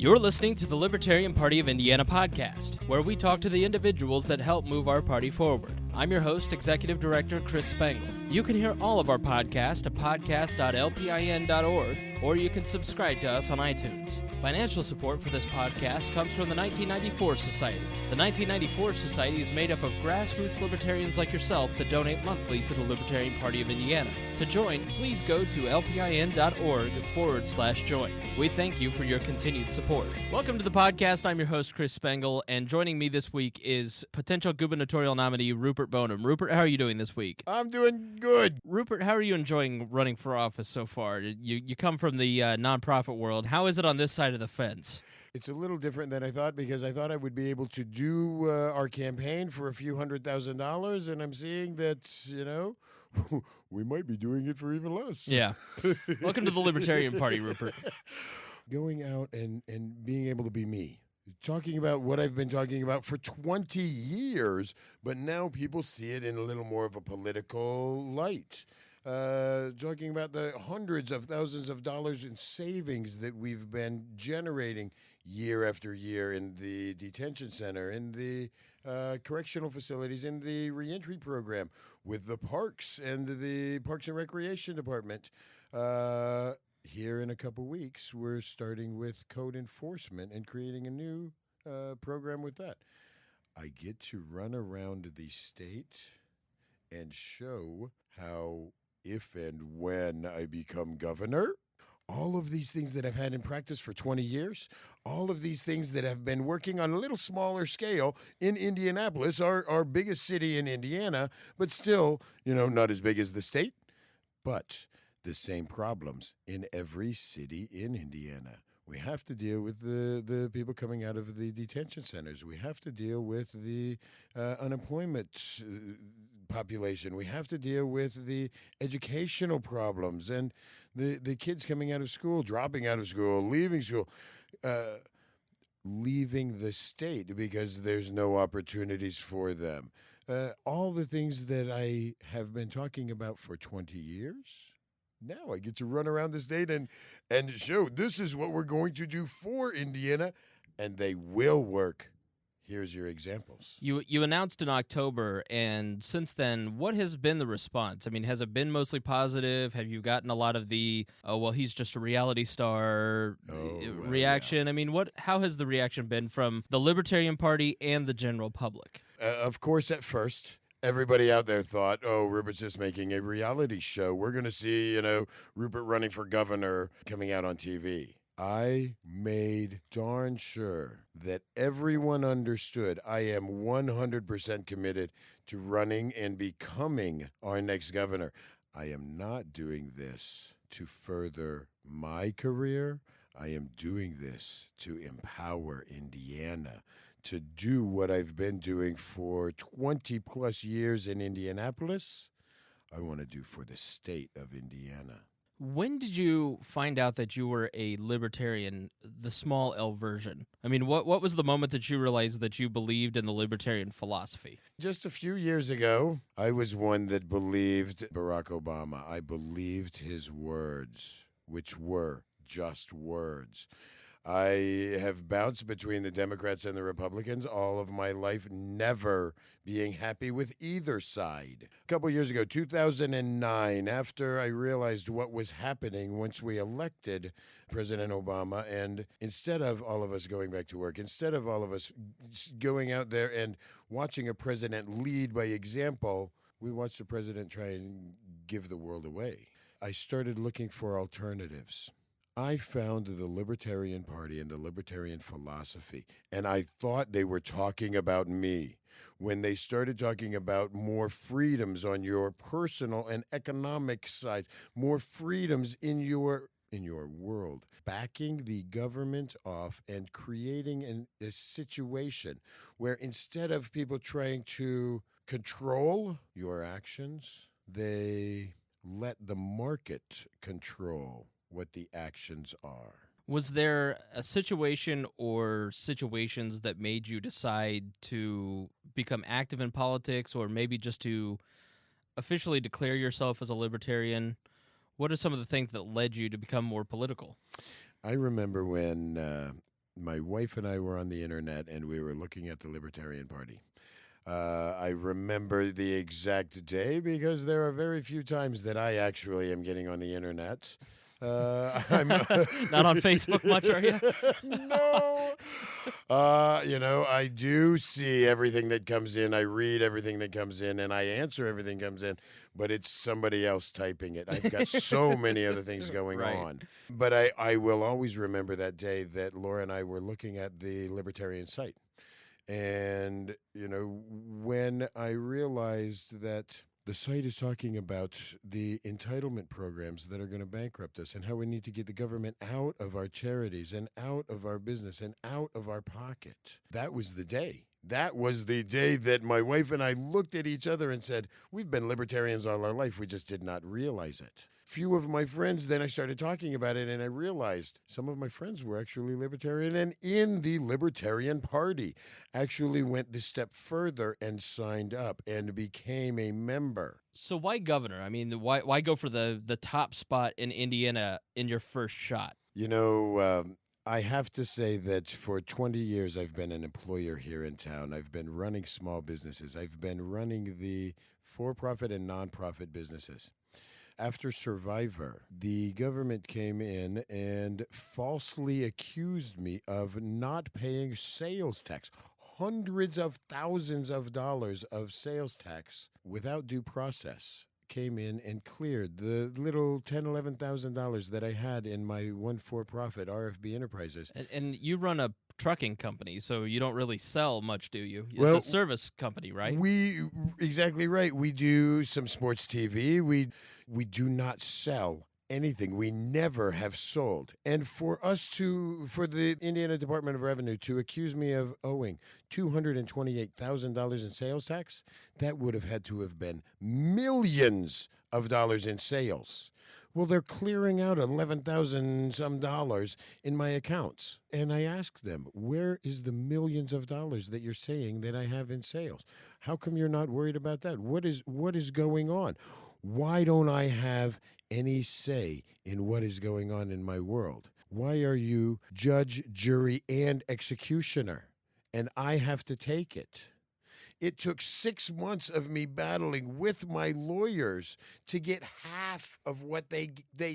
You're listening to the Libertarian Party of Indiana podcast, where we talk to the individuals that help move our party forward. I'm your host, Executive Director Chris Spangle. You can hear all of our podcasts at podcast.lpin.org, or you can subscribe to us on iTunes. Financial support for this podcast comes from the 1994 Society. The 1994 Society is made up of grassroots libertarians like yourself that donate monthly to the Libertarian Party of Indiana. To join, please go to lpin.org/join. We thank you for your continued support. Welcome to the podcast. I'm your host, Chris Spangle, and joining me this week is potential gubernatorial nominee Rupert Boneham. Rupert, how are you doing this week? I'm doing good. Rupert, how are you enjoying running for office so far? You come from the nonprofit world. How is it on this side of the fence? It's a little different than I thought because I thought I would be able to do our campaign for a few $100,000, and I'm seeing that, we might be doing it for even less. Yeah. Welcome to the Libertarian Party, Rupert. Going out and being able to be me. Talking about what I've been talking about for 20 years, but now people see it in a little more of a political light. Talking about the hundreds of thousands of dollars in savings that we've been generating year after year in the detention center, in the correctional facilities, in the reentry program, with the parks and the Parks and Recreation Department. Here in a couple weeks, we're starting with code enforcement and creating a new program with that. I get to run around the state and show how, if and when I become governor, all of these things that I've had in practice for 20 years, all of these things that have been working on a little smaller scale in Indianapolis, our biggest city in Indiana, but still, not as big as the state, but the same problems in every city in Indiana. We have to deal with the people coming out of the detention centers. We have to deal with the unemployment population. We have to deal with the educational problems and the kids coming out of school, dropping out of school, leaving school, leaving the state because there's no opportunities for them. All the things that I have been talking about for 20 years. Now I get to run around the state and show this is what we're going to do for Indiana, and they will work. Here's your examples. You announced in October, and since then, what has been the response? I mean, has it been mostly positive? Have you gotten a lot of the, he's just a reality star reaction? Yeah. I mean, how has the reaction been from the Libertarian Party and the general public? Of course, at first, everybody out there thought, Rupert's just making a reality show. We're going to see, Rupert running for governor coming out on TV. I made darn sure that everyone understood I am 100% committed to running and becoming our next governor. I am not doing this to further my career. I am doing this to empower Indiana, to do what I've been doing for 20 plus years in Indianapolis, I want to do for the state of Indiana. When did you find out that you were a libertarian, the small L version? I mean, what was the moment that you realized that you believed in the libertarian philosophy? Just a few years ago, I was one that believed Barack Obama. I believed his words, which were just words. I have bounced between the Democrats and the Republicans all of my life, never being happy with either side. A couple years ago, 2009, after I realized what was happening once we elected President Obama, and instead of all of us going back to work, instead of all of us going out there and watching a president lead by example, we watched the president try and give the world away. I started looking for alternatives. I found the Libertarian Party and the Libertarian philosophy, and I thought they were talking about me. When they started talking about more freedoms on your personal and economic side, more freedoms in your world, backing the government off and creating a situation where instead of people trying to control your actions, they let the market control what the actions are. Was there a situation or situations that made you decide to become active in politics, or maybe just to officially declare yourself as a libertarian? What are some of the things that led you to become more political? I remember when my wife and I were on the internet, and we were looking at the Libertarian Party. I remember the exact day because there are very few times that I actually am getting on the internet. I'm Not on Facebook much, are you? No. I do see everything that comes in. I read everything that comes in, and I answer everything that comes in, but it's somebody else typing it. I've got so many other things going on. But I will always remember that day that Laura and I were looking at the Libertarian site. And, when I realized that the site is talking about the entitlement programs that are going to bankrupt us and how we need to get the government out of our charities and out of our business and out of our pocket. That was the day. That was the day that my wife and I looked at each other and said, we've been libertarians all our life. We just did not realize it. Few of my friends, then I started talking about it, and I realized some of my friends were actually libertarian and in the Libertarian Party actually went this step further and signed up and became a member. So why governor? I mean, why go for the top spot in Indiana in your first shot? I have to say that for 20 years, I've been an employer here in town. I've been running small businesses. I've been running the for-profit and non-profit businesses. After Survivor, the government came in and falsely accused me of not paying sales tax, hundreds of thousands of dollars of sales tax without due process. Came in and cleared the little $10,000, $11,000 that I had in my one for-profit RFB Enterprises. And you run a trucking company, so you don't really sell much, do you? It's Well, a service company, right? Exactly right. We do some sports TV. We do not sell anything. We never have sold. And for the Indiana Department of Revenue to accuse me of owing $228,000 in sales tax, that would have had to have been millions of dollars in sales. Well, they're clearing out $11,000 some dollars in my accounts. And I asked them, where is the millions of dollars that you're saying that I have in sales? How come you're not worried about that? What is going on? Why don't I have any say in what is going on in my world? Why are you judge, jury, and executioner? And I have to take it. It took 6 months of me battling with my lawyers to get half of what they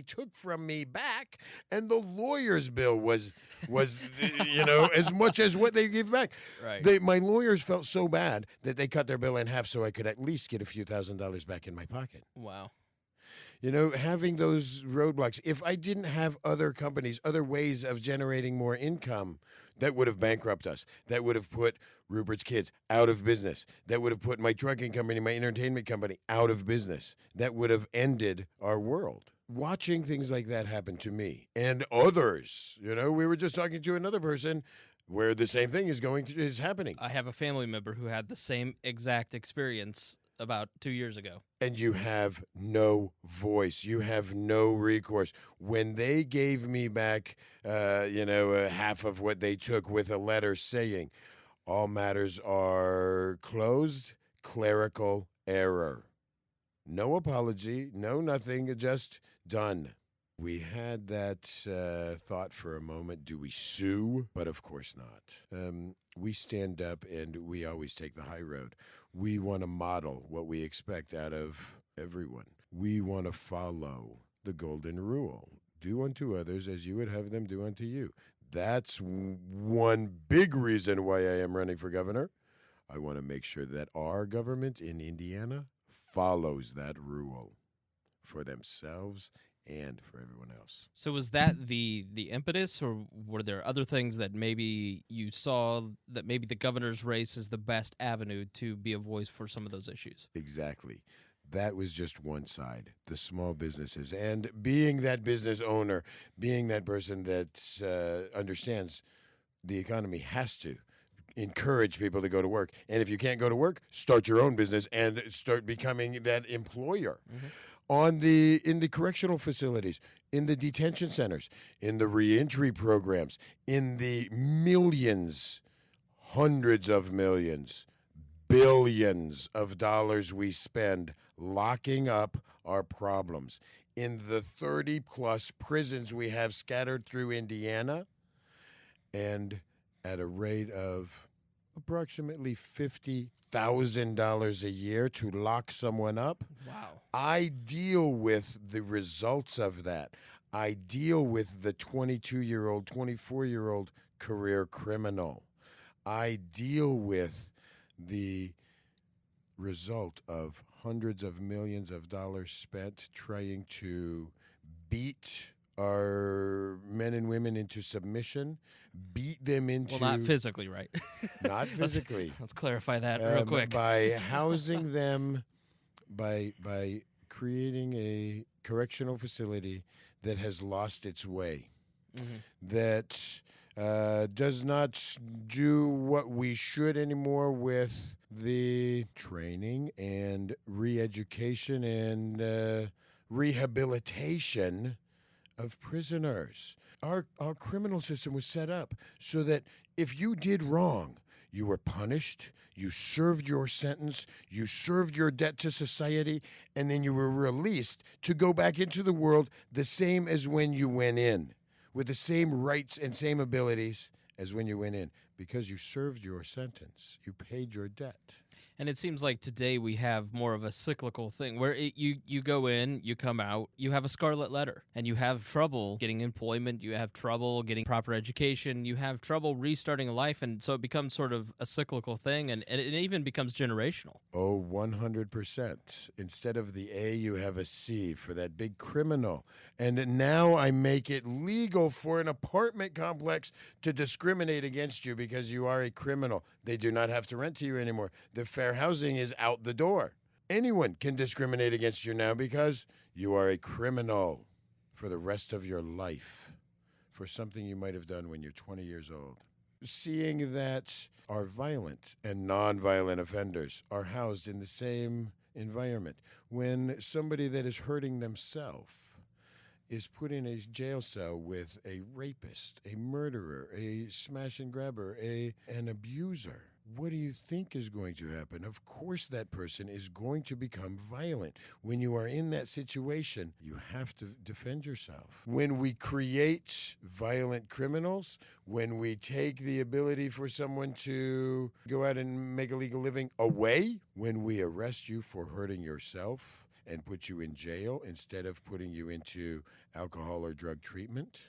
took from me back, and the lawyer's bill was as much as what they give back. Right. My lawyers felt so bad that they cut their bill in half so I could at least get a few $1,000s back in my pocket. Wow. Having those roadblocks, if I didn't have other companies, other ways of generating more income, that would have bankrupted us. That would have put Rupert's kids out of business. That would have put my trucking company, my entertainment company out of business. That would have ended our world. Watching things like that happen to me and others, we were just talking to another person where the same thing is happening. I have a family member who had the same exact experience about 2 years ago. And you have no voice. You have no recourse. When they gave me back, half of what they took with a letter saying, all matters are closed, clerical error. No apology, no nothing, just done. We had that thought for a moment. Do we sue? But of course not. We stand up and we always take the high road. We want to model what we expect out of everyone. We want to follow the golden rule. Do unto others as you would have them do unto you. That's one big reason why I am running for governor. I want to make sure that our government in Indiana follows that rule for themselves and for everyone else. So was that the impetus, or were there other things that maybe you saw that maybe the governor's race is the best avenue to be a voice for some of those issues? Exactly. That was just one side, the small businesses. And being that business owner, being that person that understands the economy has to encourage people to go to work. And if you can't go to work, start your own business and start becoming that employer. Mm-hmm. In the correctional facilities, in the detention centers, in the reentry programs, in the millions, hundreds of millions, billions of dollars we spend locking up our problems, in the 30-plus prisons we have scattered through Indiana, and at a rate of approximately $50,000 a year to lock someone up. Wow. I deal with the results of that. I deal with the 22-year-old, 24-year-old career criminal. I deal with the result of hundreds of millions of dollars spent trying to beat our men and women into submission, beat them into... Well, not physically, right? Not physically. Let's clarify that real quick. By housing them, by creating a correctional facility that has lost its way, that does not do what we should anymore with the training and re-education and rehabilitation of prisoners. Our criminal system was set up so that if you did wrong, you were punished, you served your sentence, you served your debt to society, and then you were released to go back into the world the same as when you went in, with the same rights and same abilities as when you went in, because you served your sentence, you paid your debt. And it seems like today we have more of a cyclical thing where you go in, you come out, you have a scarlet letter, and you have trouble getting employment, you have trouble getting proper education, you have trouble restarting a life, and so it becomes sort of a cyclical thing, and it even becomes generational. Oh, 100%. Instead of the A, you have a C for that big criminal. And now I make it legal for an apartment complex to discriminate against you because you are a criminal. They do not have to rent to you anymore. The fair housing is out the door. Anyone can discriminate against you now because you are a criminal for the rest of your life for something you might have done when you're 20 years old. Seeing that our violent and nonviolent offenders are housed in the same environment, when somebody that is hurting themselves is put in a jail cell with a rapist, a murderer, a smash and grabber, an abuser, what do you think is going to happen? Of course that person is going to become violent. When you are in that situation, you have to defend yourself. When we create violent criminals, when we take the ability for someone to go out and make a legal living away, when we arrest you for hurting yourself and put you in jail instead of putting you into alcohol or drug treatment,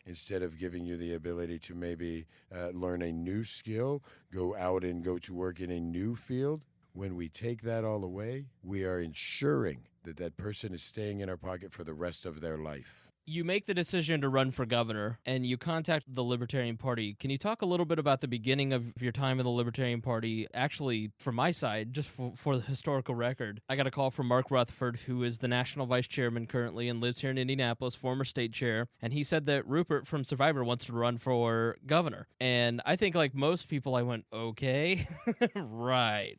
instead of giving you the ability to maybe learn a new skill, go out and go to work in a new field, when we take that all away, we are ensuring that that person is staying in our pocket for the rest of their life. You make the decision to run for governor, and you contact the Libertarian Party. Can you talk a little bit about the beginning of your time in the Libertarian Party? Actually, from my side, just for the historical record, I got a call from Mark Rutherford, who is the national vice chairman currently and lives here in Indianapolis, former state chair, and he said that Rupert from Survivor wants to run for governor. And I think, like most people, I went, okay, right.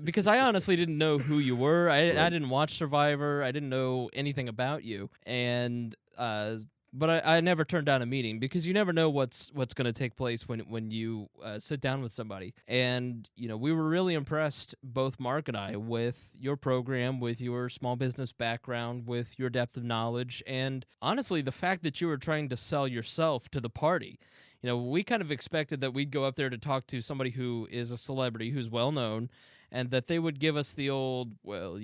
Because I honestly didn't know who you were. I didn't watch Survivor. I didn't know anything about you. But I never turned down a meeting because you never know what's going to take place when you sit down with somebody. And, we were really impressed, both Mark and I, with your program, with your small business background, with your depth of knowledge, and honestly, the fact that you were trying to sell yourself to the party. We kind of expected that we'd go up there to talk to somebody who is a celebrity, who's well-known, and that they would give us the old, well,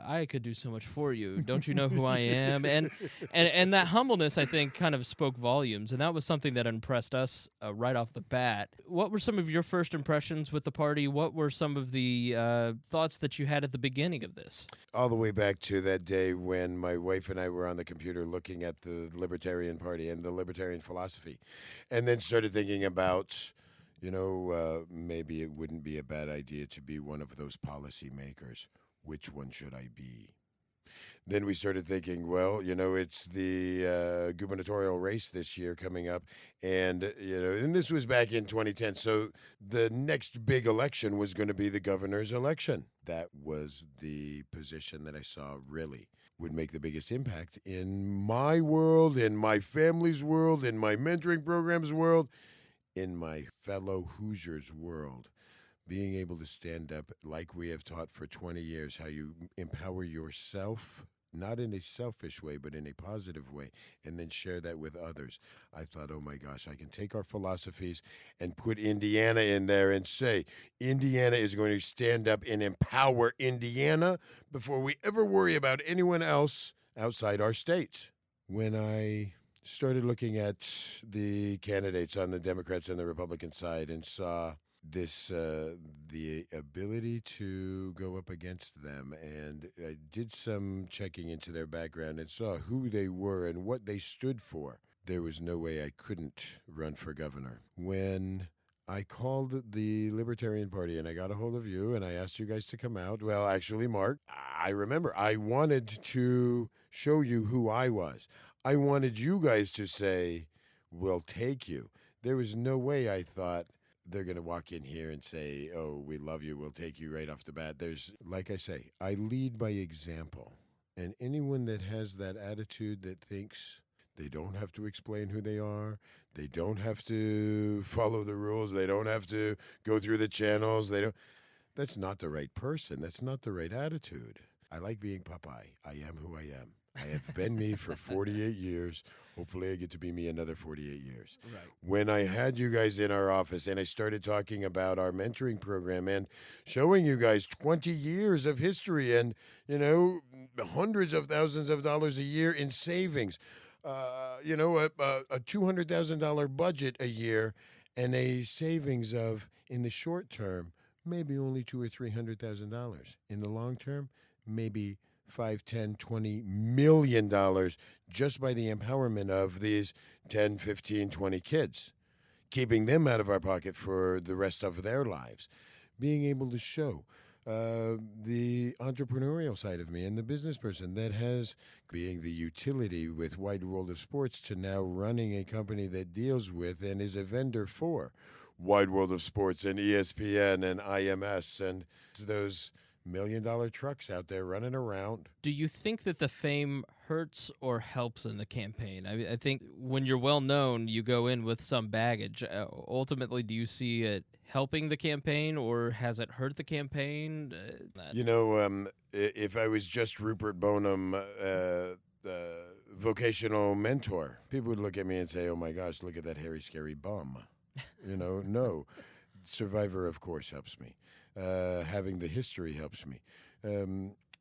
I could do so much for you. Don't you know who I am? And that humbleness, I think, kind of spoke volumes, and that was something that impressed us right off the bat. What were some of your first impressions with the party? What were some of the thoughts that you had at the beginning of this? All the way back to that day when my wife and I were on the computer looking at the Libertarian Party and the Libertarian philosophy, and then started thinking about, maybe it wouldn't be a bad idea to be one of those policymakers. Which one should I be? Then we started thinking, well, it's the gubernatorial race this year coming up. And this was back in 2010. So the next big election was going to be the governor's election. That was the position that I saw really would make the biggest impact in my world, in my family's world, in my mentoring program's world, in my fellow Hoosiers' world. Being able to stand up like we have taught for 20 years, how you empower yourself not in a selfish way, but in a positive way, and then share that with others. I thought, oh my gosh, I can take our philosophies and put Indiana in there and say, Indiana is going to stand up and empower Indiana before we ever worry about anyone else outside our state. When I started looking at the candidates on the Democrats and the Republican side and saw this, the ability to go up against them, and I did some checking into their background and saw who they were and what they stood for, there was no way I couldn't run for governor. When I called the Libertarian Party and I got a hold of you and I asked you guys to come out. Well, actually, Mark, I remember I wanted to show you who I was. I wanted you guys to say, we'll take you. There was no way I thought they're going to walk in here and say, oh, we love you, we'll take you right off the bat. There's, like I say, I lead by example. And anyone that has that attitude that thinks they don't have to explain who they are, they don't have to follow the rules, they don't have to go through the channels, that's not the right person. That's not the right attitude. I like being Popeye. I am who I am. I have been me for 48 years. Hopefully I get to be me another 48 years. Right. When I had you guys in our office and I started talking about our mentoring program and showing you guys 20 years of history and, hundreds of thousands of dollars a year in savings, a $200,000 budget a year and a savings of, in the short term, maybe only $200,000 or $300,000. In the long term, maybe $5, $10, $20 million just by the empowerment of these 10, 15, 20 kids, keeping them out of our pocket for the rest of their lives. Being able to show the entrepreneurial side of me and the business person that has being the utility with Wide World of Sports to now running a company that deals with and is a vendor for Wide World of Sports and ESPN and IMS and those $1 million trucks out there running around. Do you think that the fame hurts or helps in the campaign? I think when you're well known, you go in with some baggage. Ultimately, do you see it helping the campaign or has it hurt the campaign? If I was just Rupert Boneham, vocational mentor, people would look at me and say, oh my gosh, look at that hairy, scary bum. No. Survivor, of course, helps me. Having the history helps me.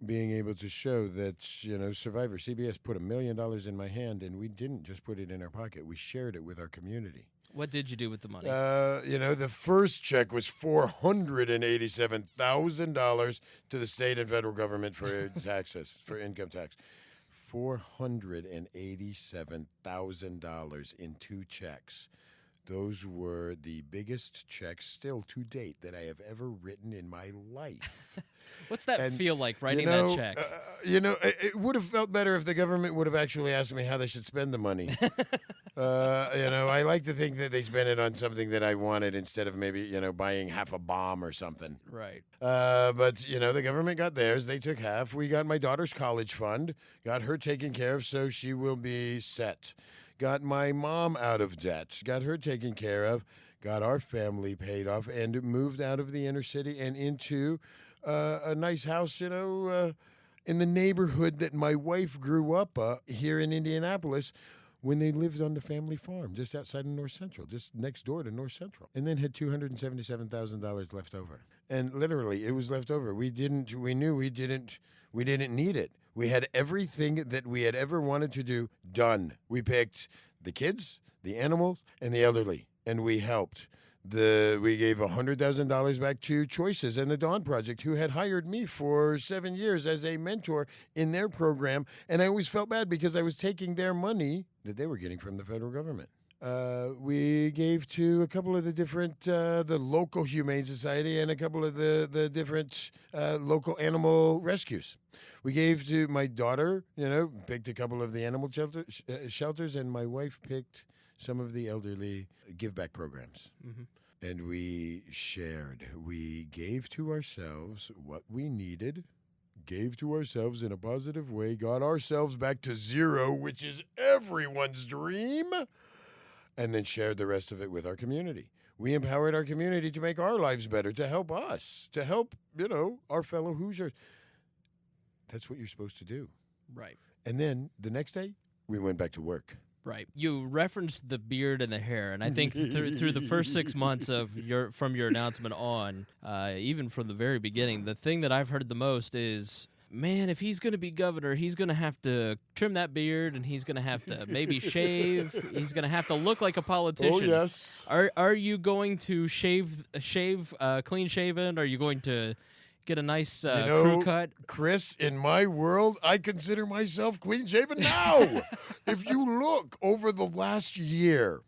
Being able to show that, Survivor, CBS put $1 million in my hand, and we didn't just put it in our pocket. We shared it with our community. What did you do with the money? The first check was $487,000 to the state and federal government for taxes, for income tax. $487,000 in 2 checks. Those were the biggest checks still to date that I have ever written in my life. What's that feel like, writing that check? It would have felt better if the government would have actually asked me how they should spend the money. I like to think that they spent it on something that I wanted instead of maybe, buying half a bomb or something. Right. But the government got theirs. They took half. We got my daughter's college fund, got her taken care of, so she will be set. Got my mom out of debt, got her taken care of, got our family paid off, and moved out of the inner city and into a nice house, in the neighborhood that my wife grew up here in Indianapolis when they lived on the family farm just outside of North Central, just next door to North Central, and then had $277,000 left over. And literally, it was left over. We knew we didn't need it. We had everything that we had ever wanted to do done. We picked the kids, the animals, and the elderly, and we helped. We gave $100,000 back to Choices and the Dawn Project, who had hired me for 7 years as a mentor in their program, and I always felt bad because I was taking their money that they were getting from the federal government. We gave to a couple of the different, the local Humane Society and a couple of the different local animal rescues. We gave to my daughter, picked a couple of the animal shelters, and my wife picked some of the elderly give-back programs. Mm-hmm. And we shared. We gave to ourselves what we needed, gave to ourselves in a positive way, got ourselves back to zero, which is everyone's dream, and then shared the rest of it with our community. We empowered our community to make our lives better, to help us, to help, our fellow Hoosiers. That's what you're supposed to do. Right. And then the next day, we went back to work. Right. You referenced the beard and the hair, and I think through the first 6 months from your announcement on, even from the very beginning, the thing that I've heard the most is, man, if he's going to be governor, he's going to have to trim that beard, and he's going to have to maybe shave. He's going to have to look like a politician. Oh, yes. Are you going to shave clean shaven? Are you going to get a nice crew cut? Chris, in my world, I consider myself clean-shaven now. If you look over the last year,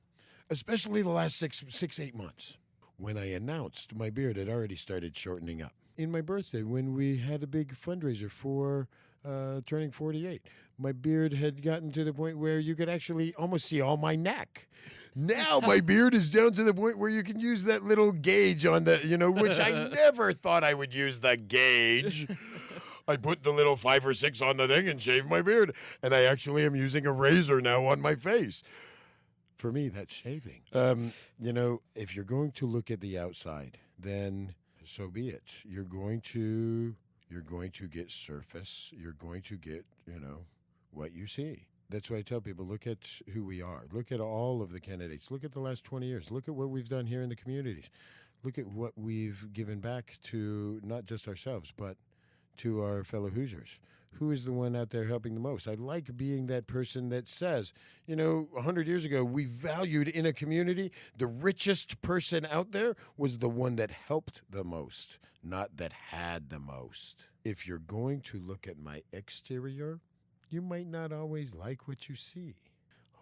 especially the last 8 months, when I announced my beard had already started shortening up. In my birthday, when we had a big fundraiser for turning 48, my beard had gotten to the point where you could actually almost see all my neck. Now my beard is down to the point where you can use that little gauge on the, which I never thought I would use the gauge. I put the little 5 or 6 on the thing and shave my beard. And I actually am using a razor now on my face. For me, that's shaving. If you're going to look at the outside, then so be it. You're going to get surface. You're going to get, what you see. That's why I tell people, look at who we are. Look at all of the candidates. Look at the last 20 years. Look at what we've done here in the communities. Look at what we've given back to not just ourselves, but to our fellow Hoosiers. Who is the one out there helping the most? I like being that person that says, 100 years ago, we valued in a community, the richest person out there was the one that helped the most, not that had the most. If you're going to look at my exterior, you might not always like what you see.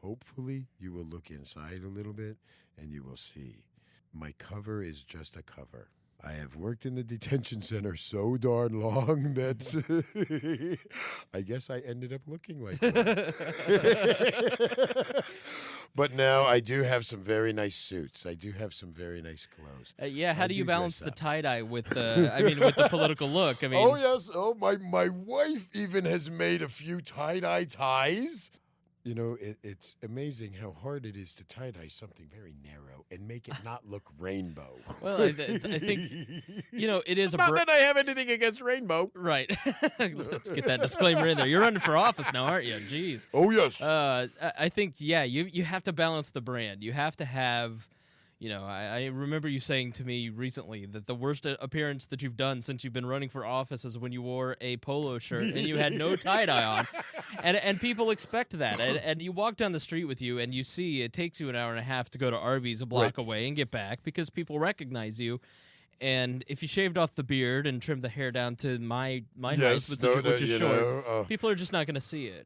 Hopefully, you will look inside a little bit and you will see. My cover is just a cover. I have worked in the detention center so darn long that I guess I ended up looking like one. But now I do have some very nice suits. I do have some very nice clothes. How do you balance the tie-dye with the political look? I mean, oh, yes. Oh, my wife even has made a few tie-dye ties. It's amazing how hard it is to tie-dye something very narrow and make it not look rainbow. Well, I think, it is not that I have anything against rainbow. Right. Let's get that disclaimer in there. You're running for office now, aren't you? Jeez. Oh, yes. I think, you have to balance the brand. You have to have... I remember you saying to me recently that the worst appearance that you've done since you've been running for office is when you wore a polo shirt and you had no tie-dye on. And people expect that. And you walk down the street with you and you see it takes you an hour and a half to go to Arby's a block away and get back because people recognize you. And if you shaved off the beard and trimmed the hair down to my height, which is short, people are just not going to see it.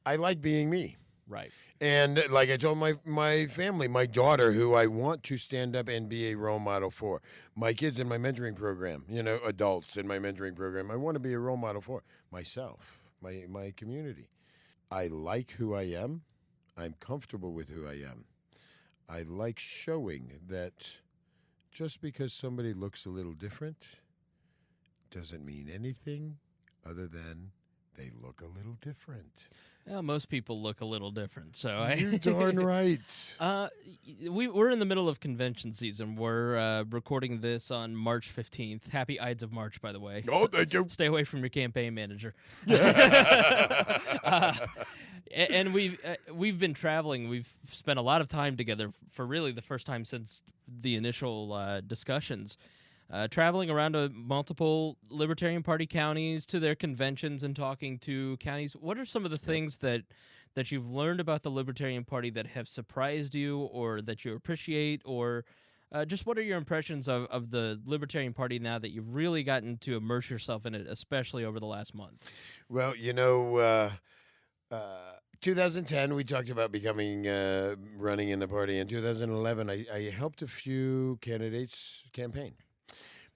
I like being me. Right. And like I told my family, my daughter, who I want to stand up and be a role model for, my kids in my mentoring program, adults in my mentoring program, I want to be a role model for myself, my community. I like who I am. I'm comfortable with who I am. I like showing that just because somebody looks a little different doesn't mean anything other than they look a little different. Well, most people look a little different, so you darn right. We're in the middle of convention season. We're recording this on March 15th. Happy Ides of March, by the way. Oh, thank you. Stay away from your campaign manager. And we've been traveling. We've spent a lot of time together for really the first time since the initial discussions. Traveling around to multiple Libertarian Party counties to their conventions and talking to counties. What are some of the things that you've learned about the Libertarian Party that have surprised you or that you appreciate? Or just what are your impressions of the Libertarian Party now that you've really gotten to immerse yourself in it, especially over the last month? Well, 2010, we talked about becoming running in the party. In 2011, I helped a few candidates campaign.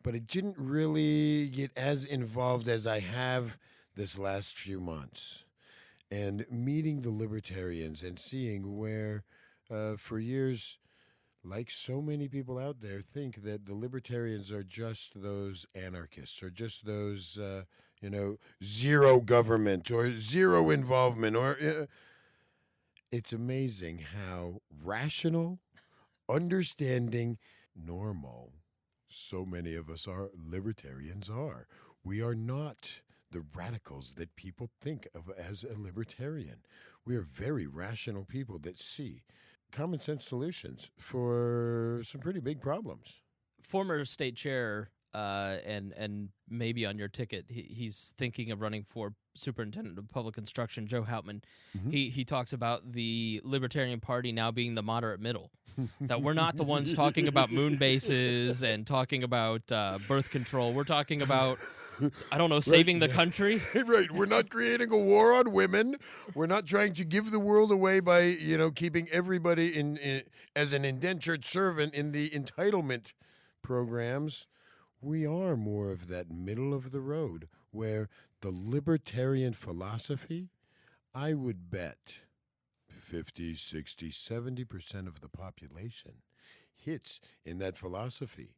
But I didn't really get as involved as I have this last few months. And meeting the Libertarians and seeing where, for years, like so many people out there, think that the Libertarians are just those anarchists or just those, zero government or zero involvement. It's amazing how rational, understanding, normal so many of us Libertarians are. We are not the radicals that people think of as a libertarian. We are very rational people that see common sense solutions for some pretty big problems. Former state chair, and maybe on your ticket, he's thinking of running for superintendent of public instruction, Joe Houtman. He talks about the Libertarian Party now being the moderate middle, that we're not the ones talking about moon bases and talking about birth control. We're talking about, I don't know, saving the country. Right. We're not creating a war on women. We're not trying to give the world away by, keeping everybody in as an indentured servant in the entitlement programs. We are more of that middle of the road where the libertarian philosophy, I would bet 50, 60, 70% of the population hits in that philosophy.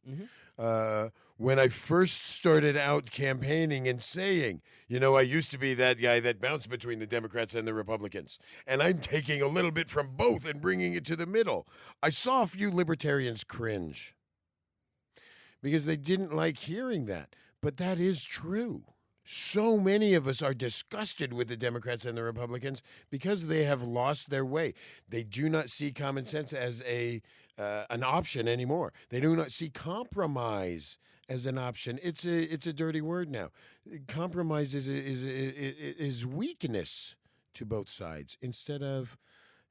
When I first started out campaigning and saying, I used to be that guy that bounced between the Democrats and the Republicans, and I'm taking a little bit from both and bringing it to the middle, I saw a few libertarians cringe because they didn't like hearing that. But that is true. So many of us are disgusted with the Democrats and the Republicans because they have lost their way. They do not see common sense as an option anymore. They do not see compromise as an option. It's a dirty word now. Compromise is weakness to both sides instead of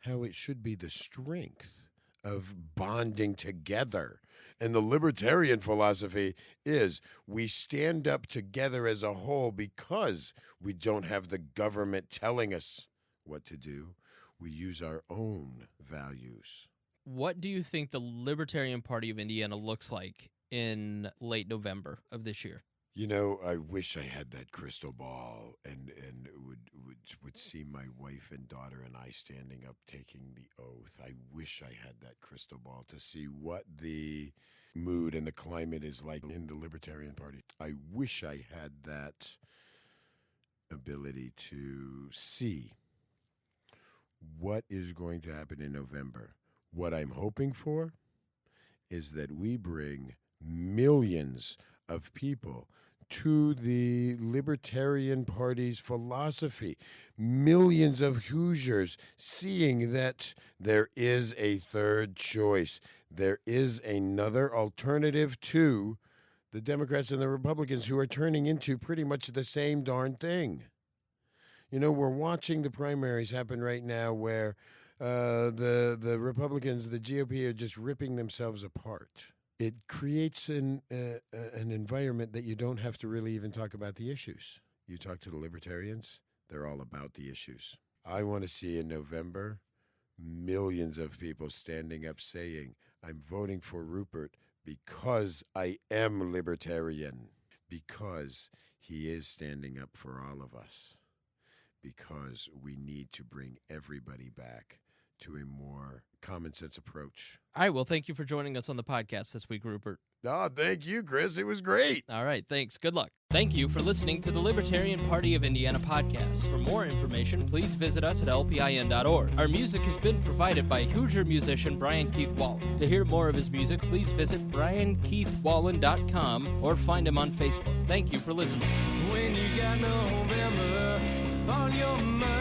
how it should be the strength of bonding together. And the libertarian philosophy is we stand up together as a whole because we don't have the government telling us what to do. We use our own values. What do you think the Libertarian Party of Indiana looks like in late November of this year? I wish I had that crystal ball and would see my wife and daughter and I standing up taking the oath. I wish I had that crystal ball to see what the mood and the climate is like in the Libertarian Party. I wish I had that ability to see what is going to happen in November. What I'm hoping for is that we bring millions of people to the Libertarian Party's philosophy. Millions of Hoosiers seeing that there is a third choice. There is another alternative to the Democrats and the Republicans who are turning into pretty much the same darn thing. We're watching the primaries happen right now where the Republicans, the GOP, are just ripping themselves apart. It creates an environment that you don't have to really even talk about the issues. You talk to the libertarians, they're all about the issues. I want to see in November millions of people standing up saying, I'm voting for Rupert because I am libertarian, because he is standing up for all of us, because we need to bring everybody back to a more common sense approach. All right, well, thank you for joining us on the podcast this week, Rupert. Oh, thank you, Chris. It was great. All right, thanks. Good luck. Thank you for listening to the Libertarian Party of Indiana podcast. For more information, please visit us at lpin.org. Our music has been provided by Hoosier musician Brian Keith Wallen. To hear more of his music, please visit briankeithwallen.com or find him on Facebook. Thank you for listening. When you got November on your mind.